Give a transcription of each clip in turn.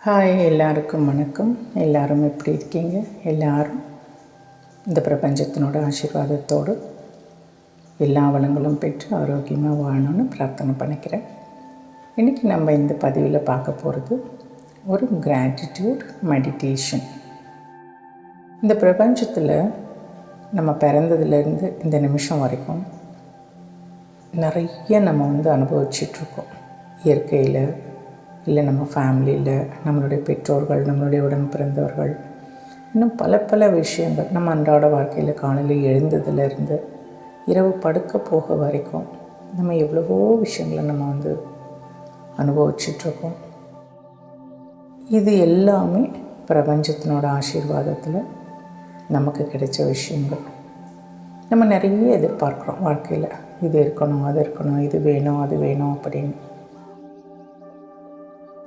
Hi, எல்லாருக்கும் வணக்கம். எல்லோரும் எப்படி இருக்கீங்க? எல்லோரும் இந்த பிரபஞ்சத்தினோட ஆசீர்வாதத்தோடு எல்லா வளங்களும் பெற்று ஆரோக்கியமாக வாழணும்னு பிரார்த்தனை பண்ணிக்கிறேன். இன்றைக்கி நம்ம இந்த பதிவில் பார்க்க போகிறது ஒரு கிராட்டிடியூட் மெடிடேஷன். இந்த பிரபஞ்சத்தில் நம்ம பிறந்ததுலேருந்து இந்த நிமிஷம் வரைக்கும் நிறைய நம்ம அனுபவிச்சிட்ருக்கோம். இயற்கையில், இல்லை நம்ம ஃபேமிலியில், நம்மளுடைய பெற்றோர்கள், நம்மளுடைய உடன் பிறந்தவர்கள், இன்னும் பல விஷயங்கள் நம்ம அன்றாட வாழ்க்கையில் காலையில் எழுந்ததுலேருந்து இரவு படுக்க போக வரைக்கும் நம்ம எவ்வளவோ விஷயங்களை நம்ம அனுபவிச்சிட்ருக்கோம். இது எல்லாமே பிரபஞ்சத்தினோட ஆசீர்வாதத்தில் நமக்கு கிடைச்ச விஷயங்கள். நம்ம நிறைய எதிர்பார்க்குறோம் வாழ்க்கையில். இது இருக்கணும், அது இருக்கணும், இது வேணும், அது வேணும் அப்படின்னு.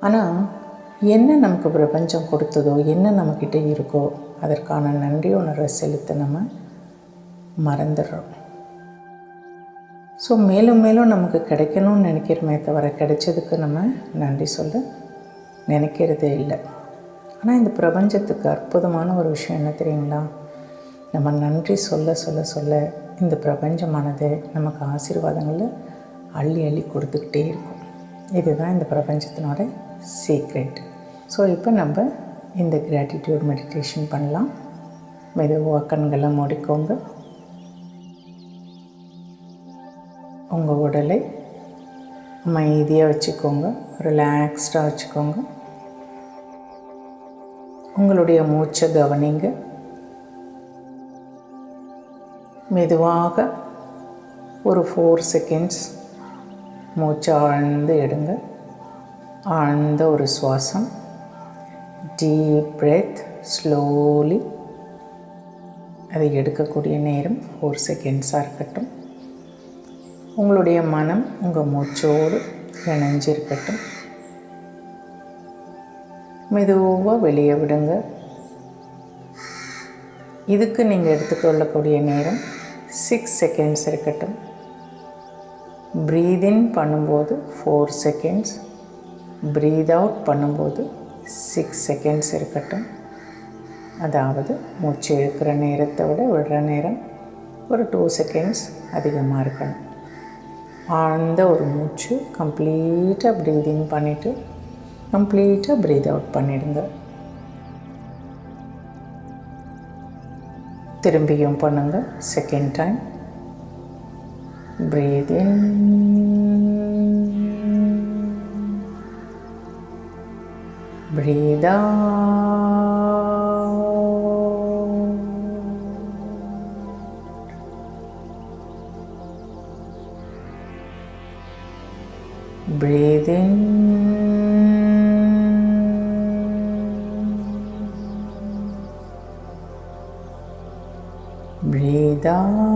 ஆனால் என்ன நமக்கு பிரபஞ்சம் கொடுத்ததோ, என்ன நம்மக்கிட்ட இருக்கோ அதற்கான நன்றி உணர்வை செலுத்த நம்ம மறந்துடுறோம். ஸோ மேலும் மேலும் நமக்கு கிடைக்கணும்னு நினைக்கிறோமே தவிர கிடைச்சதுக்கு நம்ம நன்றி சொல்ல நினைக்கிறதே இல்லை. ஆனால் இந்த பிரபஞ்சத்துக்கு அற்புதமான ஒரு விஷயம் என்ன தெரியுங்களா? நம்ம நன்றி சொல்ல சொல்ல சொல்ல இந்த பிரபஞ்சமானது நமக்கு ஆசீர்வாதங்களை அள்ளி அள்ளி கொடுத்துக்கிட்டே இருக்கும். இதுதான் இந்த பிரபஞ்சத்தினோட சீக்ரெட். ஸோ இப்போ நம்ம இந்த கிராட்டிடியூட் மெடிடேஷன் பண்ணலாம். மெதுவாக கண்களை மூடிக்கோங்க. உங்கள் உடலை அமைதியாக வச்சுக்கோங்க, ரிலாக்ஸ்டாக வச்சுக்கோங்க. உங்களுடைய மூச்சை கவனிங்க. மெதுவாக ஒரு 4 செகண்ட்ஸ் மூச்சை ஆழ்ந்து எடுங்க. ஆழ்ந்த ஒரு சுவாசம், டீப் பிரெத், ஸ்லோலி. அதை எடுக்கக்கூடிய நேரம் 4 செகண்ட்ஸாக இருக்கட்டும். உங்களுடைய மனம் உங்கள் மூச்சோடு இணைஞ்சிருக்கட்டும். மெதுவாக வெளியே விடுங்க. இதுக்கு நீங்கள் எடுத்துக்கொள்ளக்கூடிய நேரம் 6 செகண்ட்ஸ் இருக்கட்டும். ப்ரீத் இன் பண்ணும்போது 4 செகண்ட்ஸ், ப்ரீத் அவுட் பண்ணும்போது 6 செகண்ட்ஸ் இருக்கட்டும். அதாவது மூச்சு இழுக்கிற நேரத்தை விட விடுற நேரம் ஒரு 2 செகண்ட்ஸ் அதிகமாக இருக்கணும். ஆழ்ந்த ஒரு மூச்சு கம்ப்ளீட்டாக ப்ரீத் இன் பண்ணிவிட்டு கம்ப்ளீட்டாக ப்ரீத் அவுட் பண்ணிடுங்க. திரும்பியும் பண்ணுங்கள். Second time. Breathe in, breathe out, breathe in, breathe out,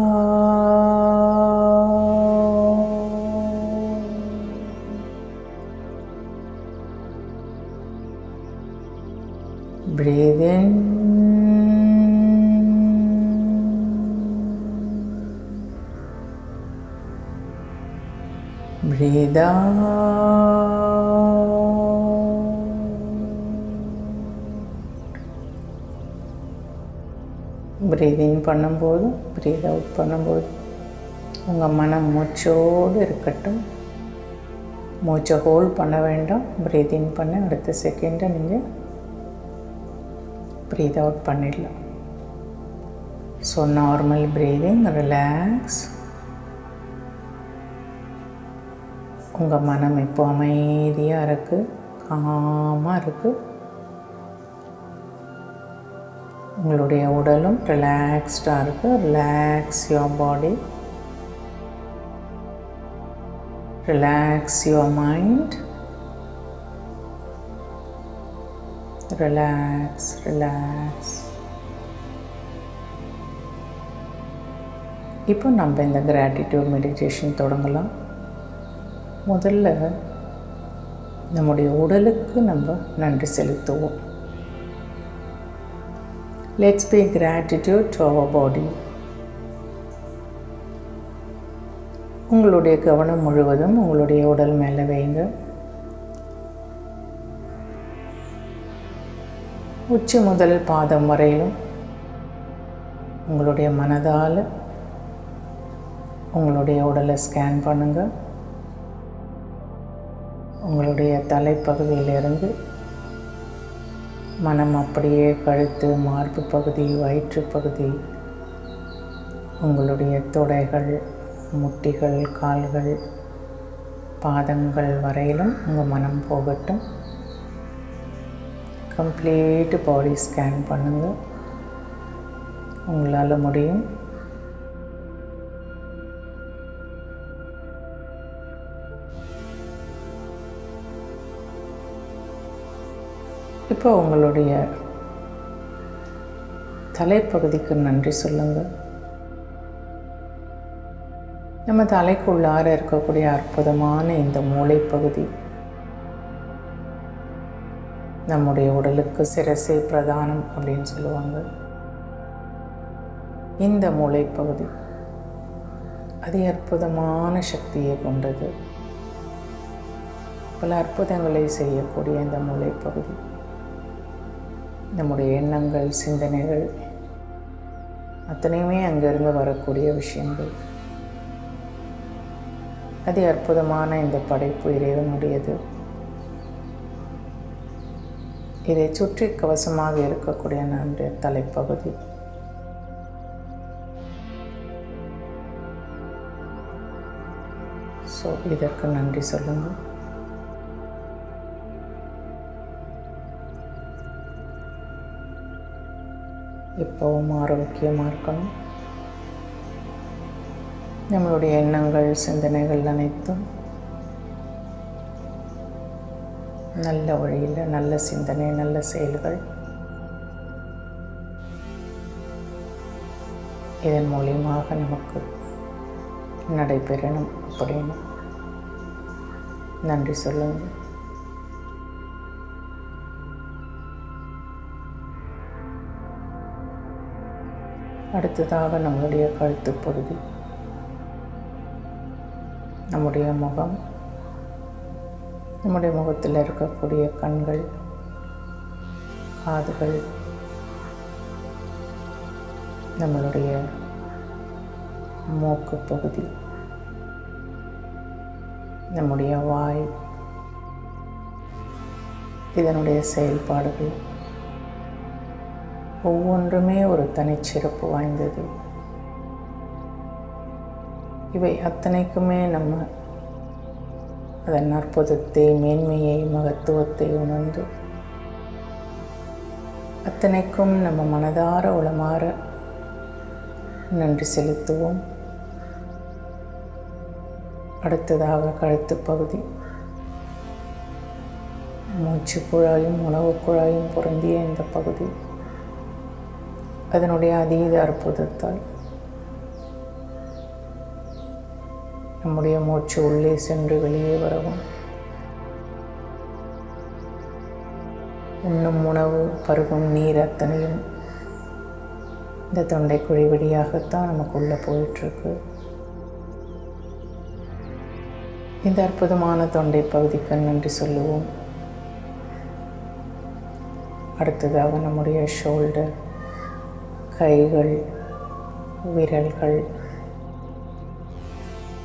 breathe in, breathe out. Breathe in பண்ணும்போது, ப்ரீத் அவுட் பண்ணும்போது உங்கள் மனம் மூச்சோடு இருக்கட்டும். மூச்சை ஹோல்ட் பண்ண வேண்டாம். ப்ரீத் இன் பண்ண அடுத்த செகண்டை நீங்கள் ப்ரீத் அவுட் பண்ணிடலாம். So normal breathing, relax. உங்கள் மனம் இப்போ அமைதியாக இருக்குது, காமாக இருக்குது. உங்களுடைய உடலும் ரிலாக்ஸ்டாக இருக்குது. Relax your body, relax your mind, relax relax. இப்போ நம்ம இந்த கிராட்டிடியூட் மெடிடேஷன் தொடங்கலாம். முதல்ல நம்முடைய உடலுக்கு நம்ம நன்றி செலுத்துவோம். Let's pay gratitude to our body. உங்களுடைய கவனம் முழுவதும் உங்களுடைய உடல் மேலே வைங்க. உச்சி முதல் பாதம் வரையிலும் உங்களுடைய மனதால் உங்களுடைய உடலை ஸ்கேன் பண்ணுங்கள். உங்களுடைய தலைப்பகுதியிலிருந்து மனம் அப்படியே கழுத்து, மார்பு பகுதி, வயிற்று பகுதி, உங்களுடைய தொடைகள், முட்டிகள், கால்கள், பாதங்கள் வரையிலும் உங்கள் மனம் போகட்டும். கம்ப்ளீட் பாடி ஸ்கேன் பண்ணுங்கள். உங்களால் முடியும். இப்போ உங்களுடைய தலைப்பகுதிக்கு நன்றி சொல்லுங்கள். நம்ம தலைக்குள்ளார இருக்கக்கூடிய அற்புதமான இந்த மூளைப்பகுதி நம்முடைய உடலுக்கு சிரசே பிரதானம் அப்படின்னு சொல்லுவாங்க. இந்த மூளைப்பகுதி அதி அற்புதமான சக்தியை கொண்டது. பல அற்புதங்களை செய்யக்கூடிய இந்த மூளைப்பகுதி நம்முடைய எண்ணங்கள், சிந்தனைகள் அத்தனையுமே அங்கிருந்து வரக்கூடிய விஷயங்கள். அதி அற்புதமான இந்த படைப்பு இறைவனுடையது. இதை சுற்றி கவசமாக இருக்கக்கூடிய நம்முடைய தலைப்பகுதி. ஸோ இதற்கு நன்றி சொல்லுங்கள். எப்பவும் ஆரோக்கியமாக இருக்கணும். நம்மளுடைய எண்ணங்கள், சிந்தனைகள் அனைத்தும் நல்ல வழியில், நல்ல சிந்தனை, நல்ல செயல்கள், இதன் மூலியமாக நமக்கு நடைபெறணும் அப்படின்னு நன்றி சொல்லுங்கள். அடுத்ததாக நம்முடைய கழுத்து பகுதி, நம்முடைய முகம், நம்முடைய முகத்தில் இருக்கக்கூடிய கண்கள், காதுகள், நம்மளுடைய மூக்கு பகுதி, நம்முடைய வாய், இதனுடைய செயல்பாடுகள் ஒவ்வொன்றுமே ஒரு தனிச்சிறப்பு வாய்ந்தது. இவை அத்தனைக்குமே நம்ம அதன் அற்புதத்தை, மேன்மையை, மகத்துவத்தை உணர்ந்து அத்தனைக்கும் நம்ம மனதார உளமாற நன்றி செலுத்துவோம். அடுத்ததாக கழுத்து பகுதி, மூச்சு குழாயும் உணவு குழாயும் பொருந்திய இந்த பகுதி அதனுடைய அதீத அற்புதத்தால் நம்முடைய மூச்சு உள்ளே சென்று வெளியே வரவும், உண்ணும் உணவு, பருகும் நீர் அத்தனையும் இந்த தொண்டைக்குழி வழியாகத்தான் நமக்குள்ளே போயிட்டுருக்கு. இந்த அற்புதமான தொண்டை பகுதிக்கு நன்றி சொல்லுவோம். அடுத்ததாக நம்முடைய ஷோல்டர், கைகள், விரல்கள்,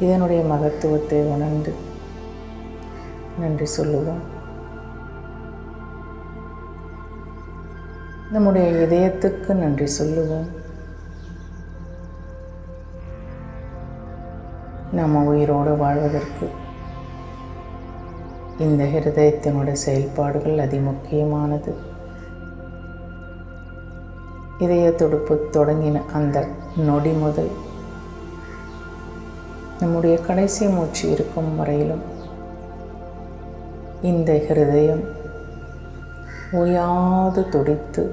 இதனுடைய மகத்துவத்தை உணர்ந்து நன்றி சொல்லுவோம். நம்முடைய இதயத்துக்கு நன்றி சொல்லுவோம். நாம் உயிரோடு வாழ்வதற்கு இந்த ஹிருதயத்தினுடைய செயல்பாடுகள் அதிமுக்கியமானது. இதய துடுப்பு தொடங்கின அந்த நொடி முதல் நம்முடைய கடைசி மூச்சு இருக்கும் வரையிலும் இந்த ஹிருதயம் ஓயாது துடித்து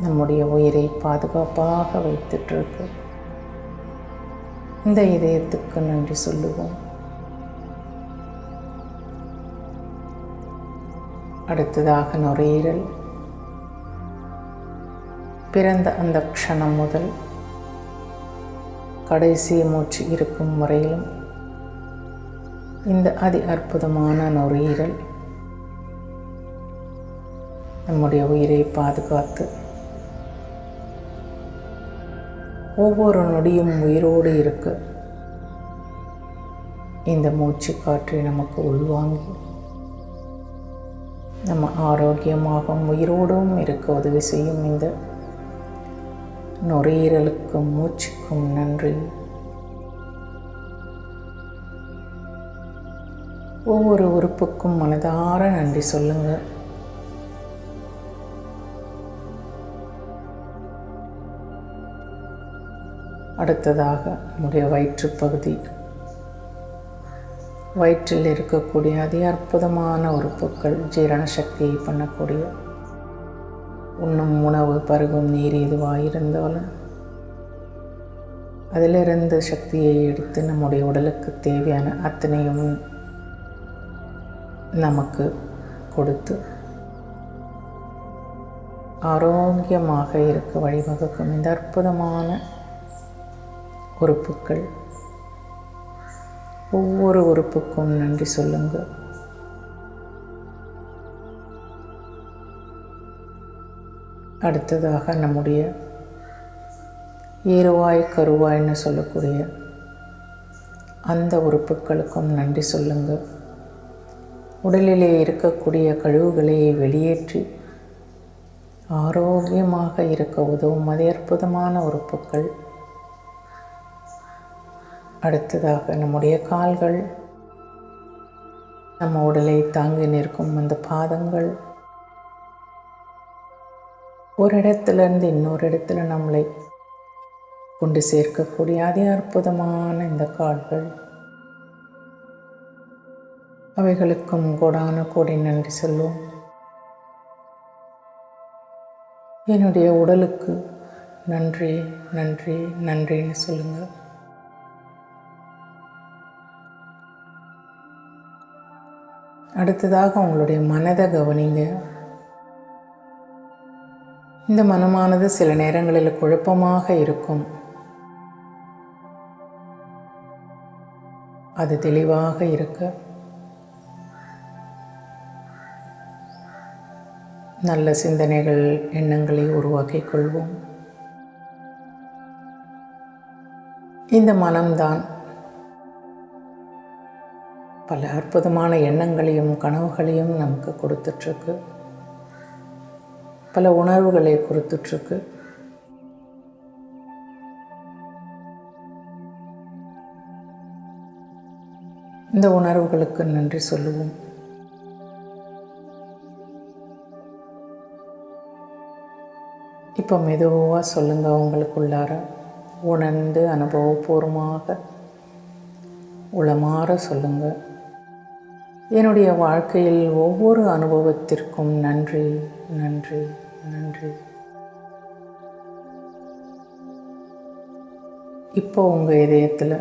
நம்முடைய உயிரை பாதுகாப்பாக வைத்துட்ருக்கு. இந்த இதயத்துக்கு நன்றி சொல்லுவோம். அடுத்ததாக நுரையீரல். பிறந்த அந்த க்ஷணம் முதல் கடைசி மூச்சு இருக்கும் வரையிலும் இந்த அதி அற்புதமான நுரையீரல் நம்முடைய உயிரை பாதுகாத்து ஒவ்வொரு நொடியும் உயிரோடு இருக்க இந்த மூச்சு காற்றை நமக்கு உள்வாங்கி நம்ம ஆரோக்கியமாகவும் உயிரோடும் இருக்க உதவி செய்யும் இந்த நுரையீரலுக்கும் மூச்சுக்கும் நன்றி. ஒவ்வொரு உறுப்புக்கும் மனதார நன்றி சொல்லுங்கள். அடுத்ததாக நம்முடைய வயிற்றுப்பகுதி, வயிற்றில் இருக்கக்கூடிய அதி அற்புதமான உறுப்புகள், ஜீரண சக்தியை பண்ணக்கூடிய, உண்ணும் உணவு பருகும் நீர் எதுவாக இருந்தாலும் அதிலிருந்து சக்தியை எடுத்து நம்முடைய உடலுக்கு தேவையான அத்தனையும் நமக்கு கொடுத்து ஆரோக்கியமாக இருக்க வழிவகுக்கும் இந்த அற்புதமான உறுப்புகள். ஒவ்வொரு உறுப்புக்கும் நன்றி சொல்லுங்கள். அடுத்ததாக நம்முடைய ஏறுவாய் கருவாய்ன்னு சொல்லக்கூடிய அந்த உறுப்புகளுக்கும் நன்றி சொல்லுங்கள். உடலிலே இருக்கக்கூடிய கழிவுகளை வெளியேற்றி ஆரோக்கியமாக இருக்க உதவும் அதி அற்புதமான உறுப்புகள். அடுத்ததாக நம்முடைய கால்கள், நம்ம உடலை தாங்கி நிற்கும் அந்த பாதங்கள், ஒரு இடத்துலேருந்து இன்னொரு இடத்துல நம்மளை கொண்டு சேர்க்கக்கூடிய அதி அற்புதமான இந்த கால்கள், அவைகளுக்கும் கோடான கோடி நன்றி சொல்லுவோம். என்னுடைய உடலுக்கு நன்றி நன்றி நன்றின்னு சொல்லுங்கள். அடுத்ததாக உங்களுடைய மனதை கவனிங்க. இந்த மனமானது சில நேரங்களில் குழப்பமாக இருக்கும். அது தெளிவாக இருக்க நல்ல சிந்தனைகள், எண்ணங்களை உருவாக்கிக் கொள்வோம். இந்த மனம்தான் பல அற்புதமான எண்ணங்களையும் கனவுகளையும் நமக்கு கொடுத்துட்ருக்கு, பல உணர்வுகளை கொடுத்துட்ருக்கு. இந்த உணர்வுகளுக்கு நன்றி சொல்லுவோம். இப்போ மெதுவாக சொல்லுங்கள். உங்களுக்குள்ளார உணர்ந்து அனுபவபூர்வமாக உளமாற சொல்லுங்கள். என்னுடைய வாழ்க்கையில் ஒவ்வொரு அனுபவத்திற்கும் நன்றி நன்றி நன்றி. இப்போ உங்கள் இதயத்தில்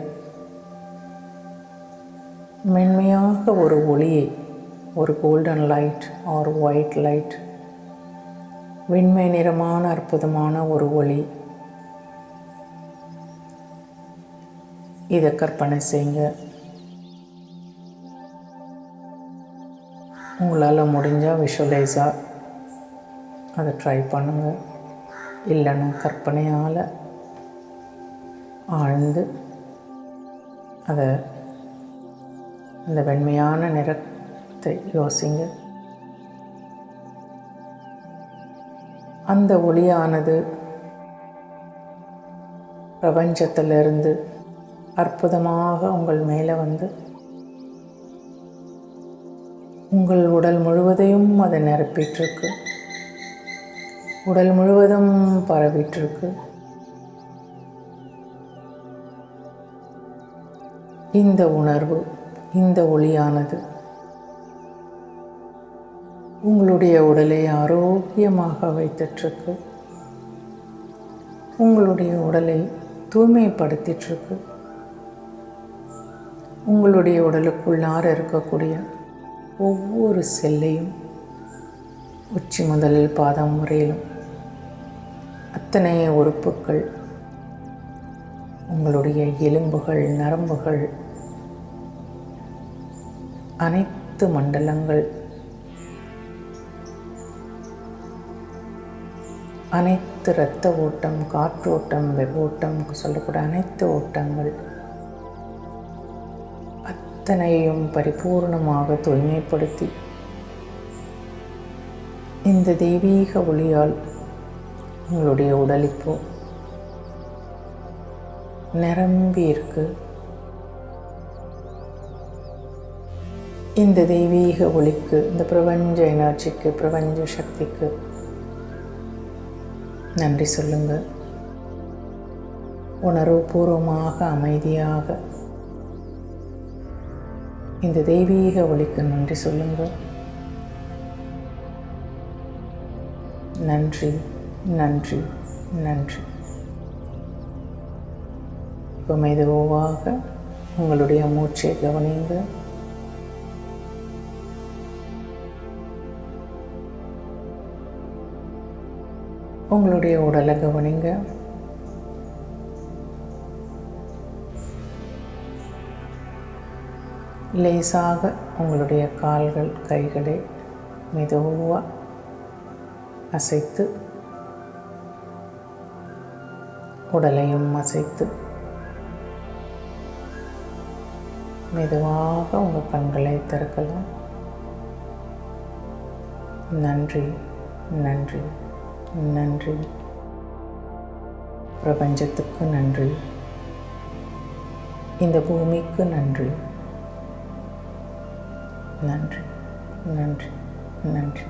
மென்மையாக ஒரு ஒளியை, ஒரு golden light or white light, வெண்மை நிறமான அற்புதமான ஒரு ஒளி, இதை கற்பனை செய்யுங்க. உங்களால் முடிஞ்சால் விஷுவலைஸாக அதை ட்ரை பண்ணுங்கள். இல்லைன்னா கற்பனையால் ஆழ்ந்து அதை, அந்த வெண்மையான நிறத்தை யோசிங்க. அந்த ஒளியானது பிரபஞ்சத்திலிருந்து அற்புதமாக உங்கள் மேலே வந்து உங்கள் உடல் முழுவதையும் அதை நிரப்பிட்டுருக்கு, உடல் முழுவதும் பரவிட்டுருக்கு. இந்த உணர்வு, இந்த ஒளியானது உங்களுடைய உடலை ஆரோக்கியமாக வைத்துட்ருக்கு, உங்களுடைய உடலை தூய்மைப்படுத்திட்டுருக்கு. உங்களுடைய உடலுக்குள்ளார இருக்கக்கூடிய ஒவ்வொரு செல்லையும் உச்சி முதல் பாதம் வரையிலும் அத்தனை உறுப்புகள், உங்களுடைய எலும்புகள், நரம்புகள், அனைத்து மண்டலங்கள் அனைத்து இரத்த ஓட்டம், காற்றோட்டம், வெப்போட்டம் சொல்லக்கூடிய அனைத்து ஓட்டங்கள் அத்தனையும் பரிபூர்ணமாக தூய்மைப்படுத்தி இந்த தெய்வீக ஒளியால் உங்களுடைய உடல் இப்போ நிரம்பி இருக்கு. இந்த தெய்வீக ஒளிக்கு, இந்த பிரபஞ்ச எனர்ஜிக்கு, பிரபஞ்ச சக்திக்கு நன்றி சொல்லுங்க. உணர்வுபூர்வமாக அமைதியாக இந்த தெய்வீக ஒளிக்கு நன்றி சொல்லுங்க. நன்றி, நன்றி, நன்றி. இப்போ மெதுவாக உங்களுடைய மூச்சை கவனிங்க. உங்களுடைய உடலை கவனிங்க. லேசாக உங்களுடைய கால்கள், கைகளை மெதுவாக அசைத்து, உடலையும் அசைத்து மெதுவாக உங்கள் கண்களை திறக்கலாம். நன்றி, நன்றி, நன்றி. பிரபஞ்சத்துக்கு நன்றி, இந்த பூமிக்கு நன்றி. நன்றி, நன்றி, நன்றி.